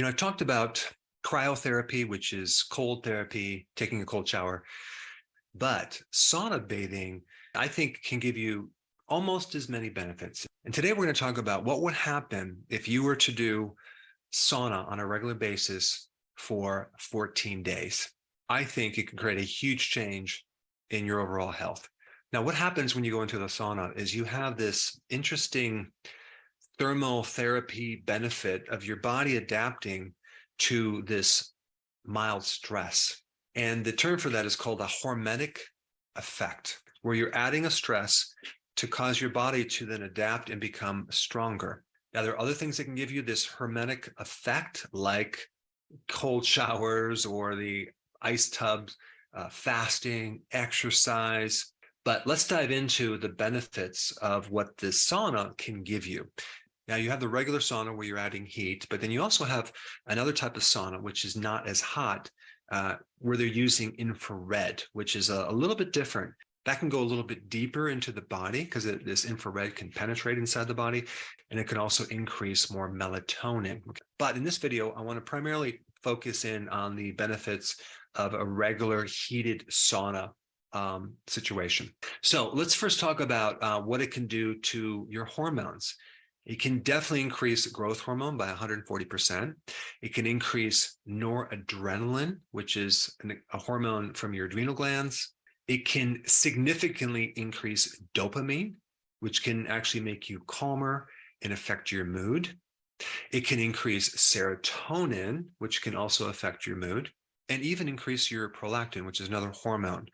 I talked about cryotherapy, which is cold therapy, taking a cold shower, but sauna bathing, I think, can give you almost as many benefits. And today we're going to talk about what would happen if you were to do sauna on a regular basis for 14 days. I think it can create a huge change in your overall health. Now, what happens when you go into the sauna is you have this interesting thermotherapy benefit of your body adapting to this mild stress. And the term for that is called a hormetic effect, where you're adding a stress to cause your body to then adapt and become stronger. Now, there are other things that can give you this hormetic effect, like cold showers or the ice tubs, fasting, exercise. But let's dive into the benefits of what this sauna can give you. Now, you have the regular sauna where you're adding heat, but then you also have another type of sauna, which is not as hot, where they're using infrared, which is a little bit different. That can go a little bit deeper into the body because this infrared can penetrate inside the body, and it can also increase more melatonin. But in this video, I want to primarily focus in on the benefits of a regular heated sauna situation. So let's first talk about what it can do to your hormones. It can definitely increase growth hormone by 140%. It can increase noradrenaline, which is a hormone from your adrenal glands. It can significantly increase dopamine, which can actually make you calmer and affect your mood. It can increase serotonin, which can also affect your mood, and even increase your prolactin, which is another hormone.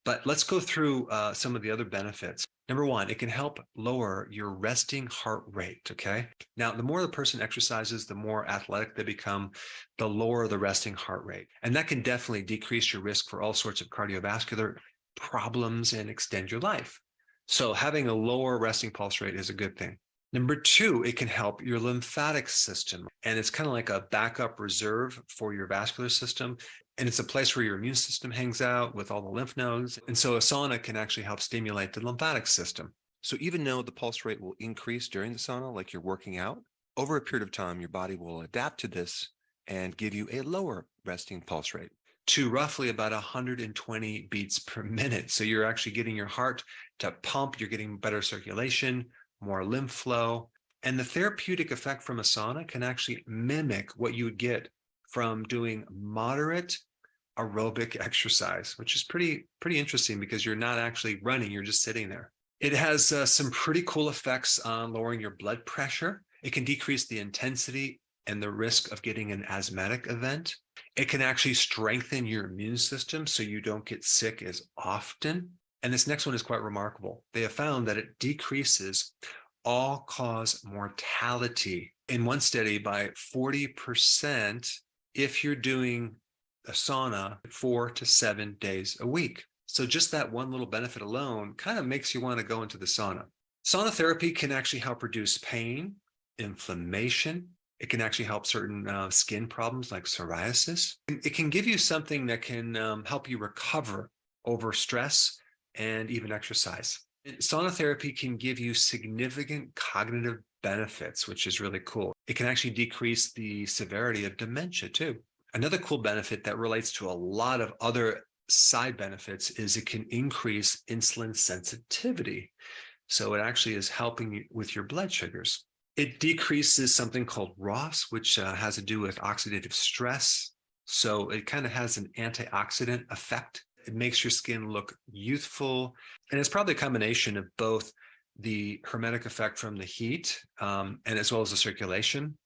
But let's go through some of the other benefits. Number one, it can help lower your resting heart rate, okay? Now, the more the person exercises, the more athletic they become, the lower the resting heart rate. And that can definitely decrease your risk for all sorts of cardiovascular problems and extend your life. So having a lower resting pulse rate is a good thing. Number two, it can help your lymphatic system. And it's kind of like a backup reserve for your vascular system. And it's a place where your immune system hangs out with all the lymph nodes. And so a sauna can actually help stimulate the lymphatic system. So even though the pulse rate will increase during the sauna, like you're working out, over a period of time, your body will adapt to this and give you a lower resting pulse rate to roughly about 120 beats per minute. So you're actually getting your heart to pump, you're getting better circulation, more lymph flow. And the therapeutic effect from a sauna can actually mimic what you would get from doing moderate aerobic exercise, which is pretty interesting because you're not actually running, you're just sitting there. It has some pretty cool effects on lowering your blood pressure. It can decrease the intensity and the risk of getting an asthmatic event. It can actually strengthen your immune system so you don't get sick as often. And this next one is quite remarkable. They have found that it decreases all-cause mortality in one study by 40% if you're doing a sauna 4 to 7 days a week. So just that one little benefit alone kind of makes you want to go into the sauna. Sauna therapy can actually help reduce pain, inflammation. It can actually help certain skin problems like psoriasis. It can give you something that can help you recover over stress and even exercise. Sauna therapy can give you significant cognitive benefits, which is really cool. It can actually decrease the severity of dementia too. Another cool benefit that relates to a lot of other side benefits is it can increase insulin sensitivity. So it actually is helping you with your blood sugars. It decreases something called ROS, which has to do with oxidative stress. So it kind of has an antioxidant effect. It makes your skin look youthful. And it's probably a combination of both the hermetic effect from the heat and as well as the circulation,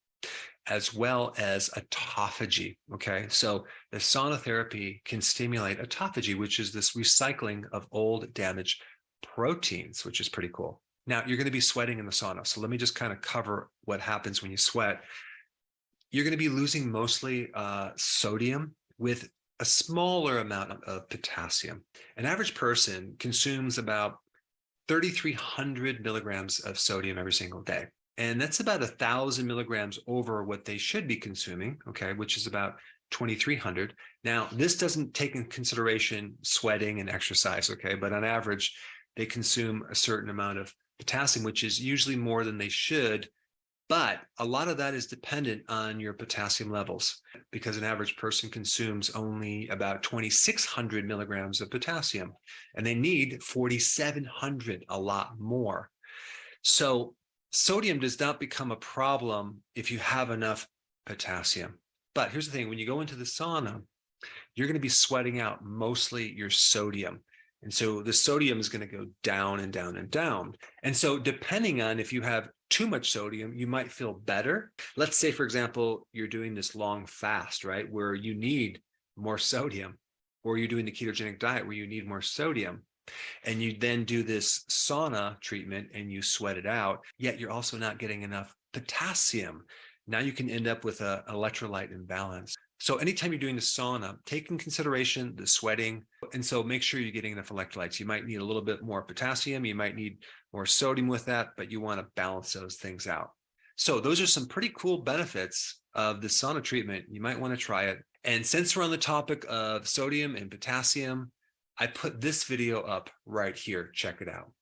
as well as autophagy, okay? So the sauna therapy can stimulate autophagy, which is this recycling of old damaged proteins, which is pretty cool. Now, you're going to be sweating in the sauna. So let me just kind of cover what happens when you sweat. You're going to be losing mostly sodium with a smaller amount of potassium. An average person consumes about 3,300 milligrams of sodium every single day. And that's about 1,000 milligrams over what they should be consuming, okay, which is about 2,300. Now, this doesn't take into consideration sweating and exercise, okay, but on average, they consume a certain amount of potassium, which is usually more than they should But a lot of that is dependent on your potassium levels, because an average person consumes only about 2,600 milligrams of potassium, and they need 4,700, a lot more. So sodium does not become a problem if you have enough potassium. But here's the thing, when you go into the sauna, you're going to be sweating out mostly your sodium. And so the sodium is going to go down and down and down. And so depending on if you have too much sodium, you might feel better. Let's say, for example, you're doing this long fast, right, where you need more sodium, or you're doing the ketogenic diet where you need more sodium, and you then do this sauna treatment and you sweat it out, yet you're also not getting enough potassium. Now you can end up with an electrolyte imbalance. So anytime you're doing the sauna, take in consideration the sweating. And so make sure you're getting enough electrolytes. You might need a little bit more potassium. You might need more sodium with that, but you want to balance those things out. So those are some pretty cool benefits of the sauna treatment. You might want to try it. And since we're on the topic of sodium and potassium, I put this video up right here. Check it out.